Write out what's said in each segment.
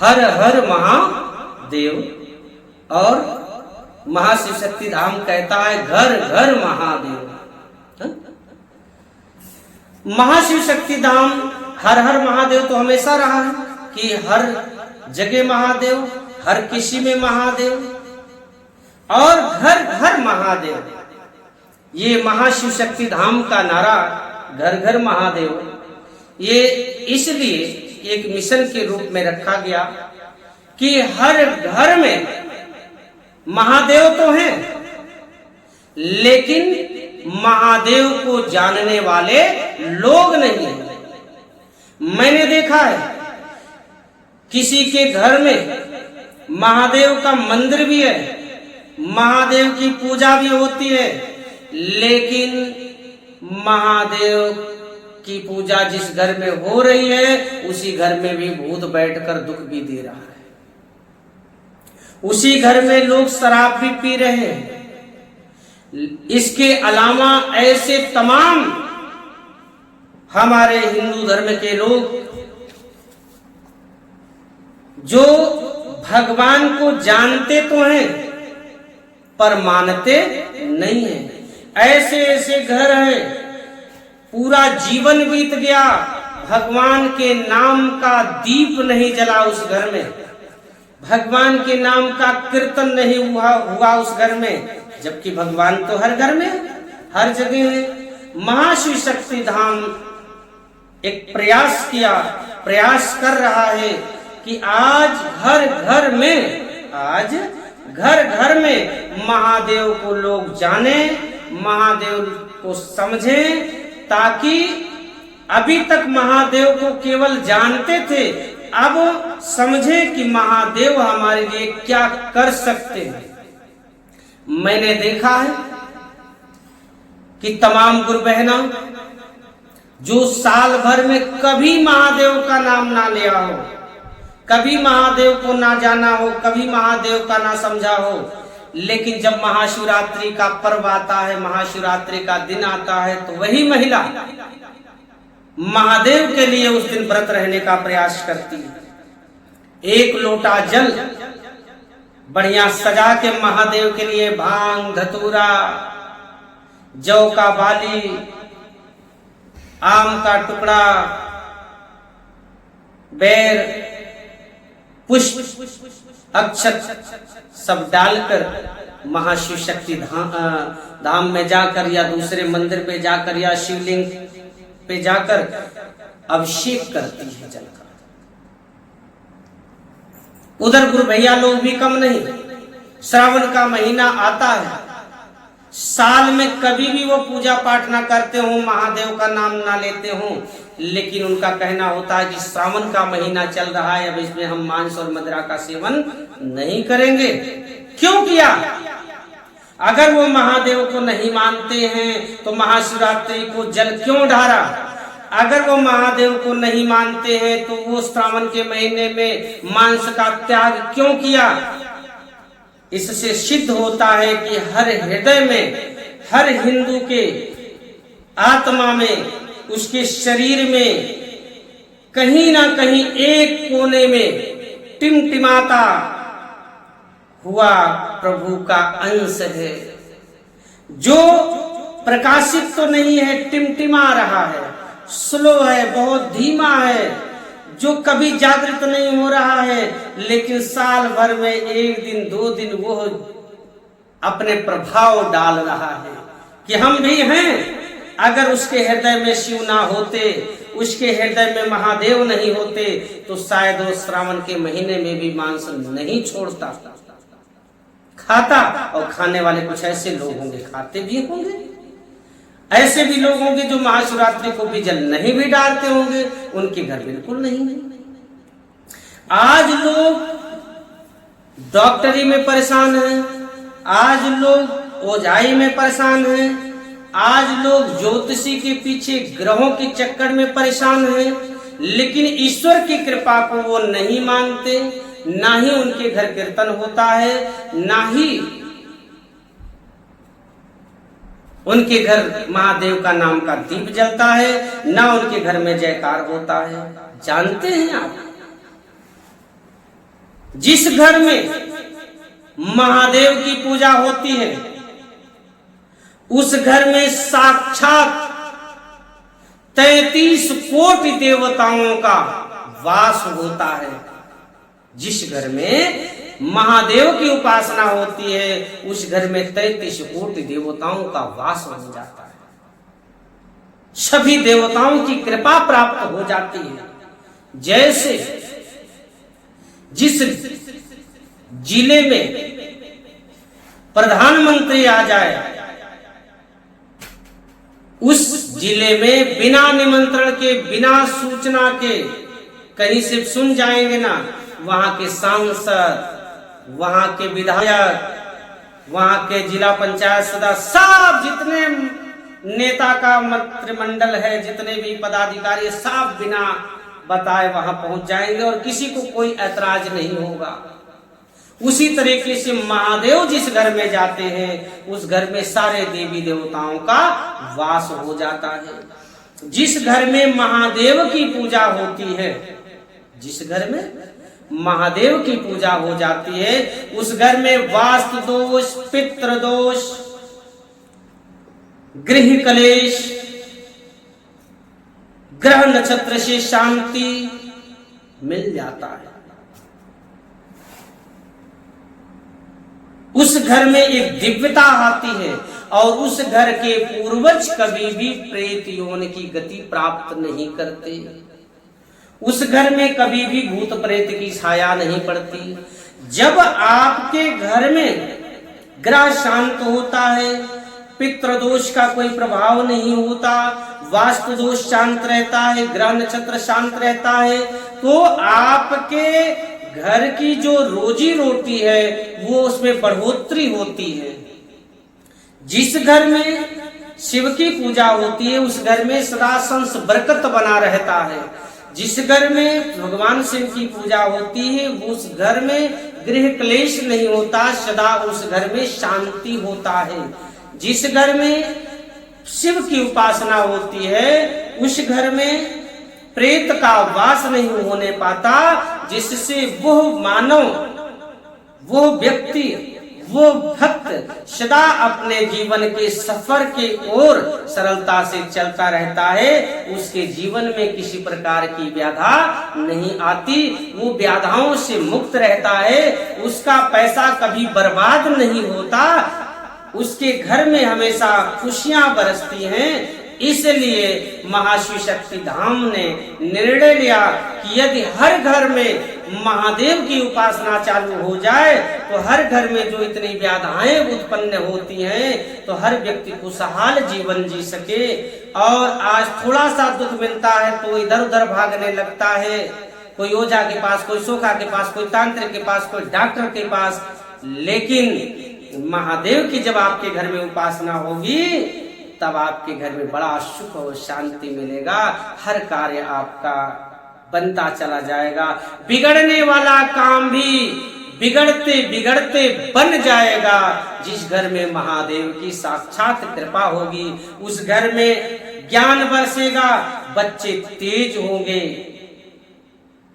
हर हर महादेव। और महाशिव शक्ति धाम कहता है घर घर महादेव। महाशिव शक्ति धाम हर हर महादेव तो हमेशा रहा है कि हर जगह महादेव, हर किसी में महादेव और घर घर महादेव। ये महाशिव शक्ति धाम का नारा घर घर महादेव ये इसलिए एक मिशन के रूप में रखा गया कि हर घर में महादेव तो हैं, लेकिन महादेव को जानने वाले लोग नहीं हैं। मैंने देखा है किसी के घर में महादेव का मंदिर भी है, महादेव की पूजा भी होती है, लेकिन महादेव की पूजा जिस घर में हो रही है उसी घर में भी भूत बैठकर दुख भी दे रहा है। उसी घर में लोग शराब भी पी रहे हैं। इसके अलावा ऐसे तमाम हमारे हिंदू धर्म के लोग जो भगवान को जानते तो हैं पर मानते नहीं हैं। ऐसे ऐसे घर हैं, पूरा जीवन बीत गया, भगवान के नाम का दीप नहीं जला उस घर में, भगवान के नाम का कीर्तन नहीं हुआ उस घर में, जबकि भगवान तो हर घर में हर जगह है। महाशिव शक्ति धाम एक प्रयास कर रहा है कि आज घर घर में महादेव को लोग जाने, महादेव को समझें, ताकि अभी तक महादेव को केवल जानते थे, अब समझे कि महादेव हमारे लिए क्या कर सकते हैं। मैंने देखा है कि तमाम गुरु बहना जो साल भर में कभी महादेव का नाम ना लिया हो, कभी महादेव को ना जाना हो, कभी महादेव का ना समझा हो, लेकिन जब महाशिवरात्रि का पर्व आता है, महाशिवरात्रि का दिन आता है, तो वही महिला महादेव के लिए उस दिन व्रत रहने का प्रयास करती है। एक लोटा जल बढ़िया सजा के महादेव के लिए भांग, धतूरा, जौ का बाली, आम का टुकड़ा, बेर, पुष्प, अक्षत सब डालकर महाशिव शक्ति धाम में जाकर या दूसरे मंदिर पे जाकर या शिवलिंग पे जाकर अभिषेक करती है जल का। उधर गुरु भैया लोग भी कम नहीं। श्रावण का महीना आता है, साल में कभी भी वो पूजा पाठ ना करते हो, महादेव का नाम ना लेते हो, लेकिन उनका कहना होता है कि श्रावण का महीना चल रहा है, अब इसमें हम मांस और मदिरा का सेवन नहीं करेंगे। क्यों किया? अगर वो महादेव को नहीं मानते हैं तो महाशिवरात्रि को जल क्यों ढारा? अगर वो महादेव को नहीं मानते हैं तो वो श्रावण के महीने में मांस का त्याग क्यों किया? इससे सिद्ध होता है कि हर हृदय में, हर हिंदू के आत्मा में, उसके शरीर में कहीं ना कहीं एक कोने में टिमटिमाता हुआ प्रभु का अंश है, जो प्रकाशित तो नहीं है, टिमटिमा रहा है, स्लो है, बहुत धीमा है, जो कभी जागृत नहीं हो रहा है, लेकिन साल भर में एक दिन दो दिन वो अपने प्रभाव डाल रहा है कि हम भी हैं। अगर उसके हृदय में शिव ना होते, उसके हृदय में महादेव नहीं होते, तो शायद वो श्रावण के महीने में भी मांस नहीं छोड़ता, खाता। और खाने वाले कुछ ऐसे लोग होंगे, खाते भी होंगे, ऐसे भी लोग होंगे जो महाशिवरात्रि को भी जल नहीं भी डालते होंगे, उनके घर बिल्कुल नहीं है। आज लोग डॉक्टरी में परेशान हैं, आज लोग ओझाई में परेशान हैं, आज लोग ज्योतिषी के पीछे ग्रहों के चक्कर में परेशान हैं, लेकिन ईश्वर की कृपा को वो नहीं मानते। ना ही उनके घर कीर्तन होता है, ना ही उनके घर महादेव का नाम का दीप जलता है, ना उनके घर में जयकार होता है। जानते हैं आप, जिस घर में महादेव की पूजा होती है उस घर में साक्षात 33 कोटि देवताओं का वास होता है। जिस घर में महादेव की उपासना होती है उस घर में 33 कोटि देवताओं का वास हो जाता है। सभी देवताओं की कृपा प्राप्त हो जाती है। जैसे जिस जिले में प्रधानमंत्री आ जाए उस जिले में बिना निमंत्रण के, बिना सूचना के कहीं से सुन जाएंगे ना, वहां के सांसद, वहां के विधायक, वहां के जिला पंचायत सदस्य, सब जितने नेता का मंत्रिमंडल है, जितने भी पदाधिकारी, सब बिना बताए वहां पहुंच जाएंगे और किसी को कोई ऐतराज नहीं होगा। उसी तरीके से महादेव जिस घर में जाते हैं उस घर में सारे देवी देवताओं का वास हो जाता है। जिस घर में महादेव की पूजा होती है, जिस घर में महादेव की पूजा हो जाती है उस घर में वास्तु दोष, पितृ दोष, गृह कलेश, ग्रह नक्षत्र से शांति मिल जाता है। उस घर में एक दिव्यता आती है और उस घर के पूर्वज कभी भी प्रेत योनि की गति प्राप्त नहीं करते। उस घर में कभी भी भूत प्रेत की छाया नहीं पड़ती। जब आपके घर में ग्रह शांत होता है, पितृदोष का कोई प्रभाव नहीं होता, वास्तु दोष शांत रहता है, ग्रह नक्षत्र शांत रहता है, तो आपके घर की जो रोजी रोटी है वो उसमें बढ़ोतरी होती है। जिस घर में शिव की पूजा होती है उस घर में सदा संस बरकत बना रहता है। जिस घर में भगवान शिव की पूजा होती है उस घर में गृह क्लेश नहीं होता, सदा उस घर में शांति होता है। जिस घर में शिव की उपासना होती है उस घर में प्रेत का वास नहीं होने पाता, जिससे वो मानव, वो व्यक्ति, वो भक्त सदा अपने जीवन के सफर के ओर सरलता से चलता रहता है। उसके जीवन में किसी प्रकार की व्याधा नहीं आती, वो व्याधाओं से मुक्त रहता है, उसका पैसा कभी बर्बाद नहीं होता, उसके घर में हमेशा खुशियां बरसती हैं। इसलिए महाशिव शक्ति धाम ने निर्णय लिया कि यदि हर घर में महादेव की उपासना चालू हो जाए तो हर घर में जो इतनी व्याधाएं उत्पन्न होती हैं तो हर व्यक्ति खुशहाल जीवन जी सके। और आज थोड़ा सा दुख मिलता है तो इधर उधर भागने लगता है, कोई ओझा के पास, कोई सोखा के पास, कोई तांत्रिक के पास, कोई डॉक्टर के पास। लेकिन महादेव की जब आपके घर में उपासना होगी तब आपके घर में बड़ा सुख और शांति मिलेगा, हर कार्य आपका बनता चला जाएगा, बिगड़ने वाला काम भी बिगड़ते बिगड़ते बन जाएगा। जिस घर में महादेव की साक्षात कृपा होगी उस घर में ज्ञान बरसेगा, बच्चे तेज होंगे,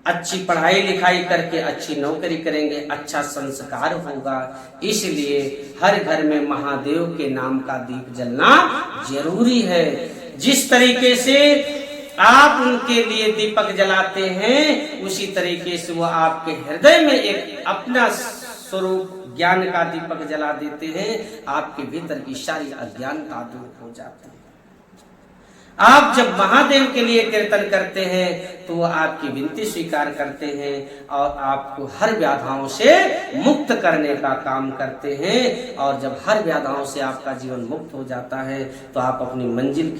अच्छी पढ़ाई लिखाई करके अच्छी नौकरी करेंगे, अच्छा संस्कार होगा। इसलिए हर घर में महादेव के नाम का दीप जलना जरूरी है। जिस तरीके से आप उनके लिए दीपक जलाते हैं उसी तरीके से वो आपके हृदय में एक अपना स्वरूप ज्ञान का दीपक जला देते हैं, आपके भीतर की सारी अज्ञानता दूर हो जाती है। आप जब महादेव के लिए कीर्तन करते हैं तो वो आपकी विनती स्वीकार करते हैं और आपको हर व्याधाओं से मुक्त करने का काम करते हैं। और जब हर व्याधाओं से आपका जीवन मुक्त हो जाता है तो आप अपनी मंजिल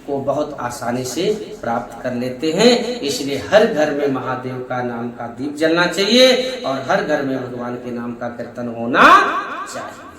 को बहुत आसानी से प्राप्त कर लेते हैं। इसलिए हर घर में महादेव का नाम का दीप जलना चाहिए और हर घर में भगवान के नाम का कीर्तन होना चाहिए।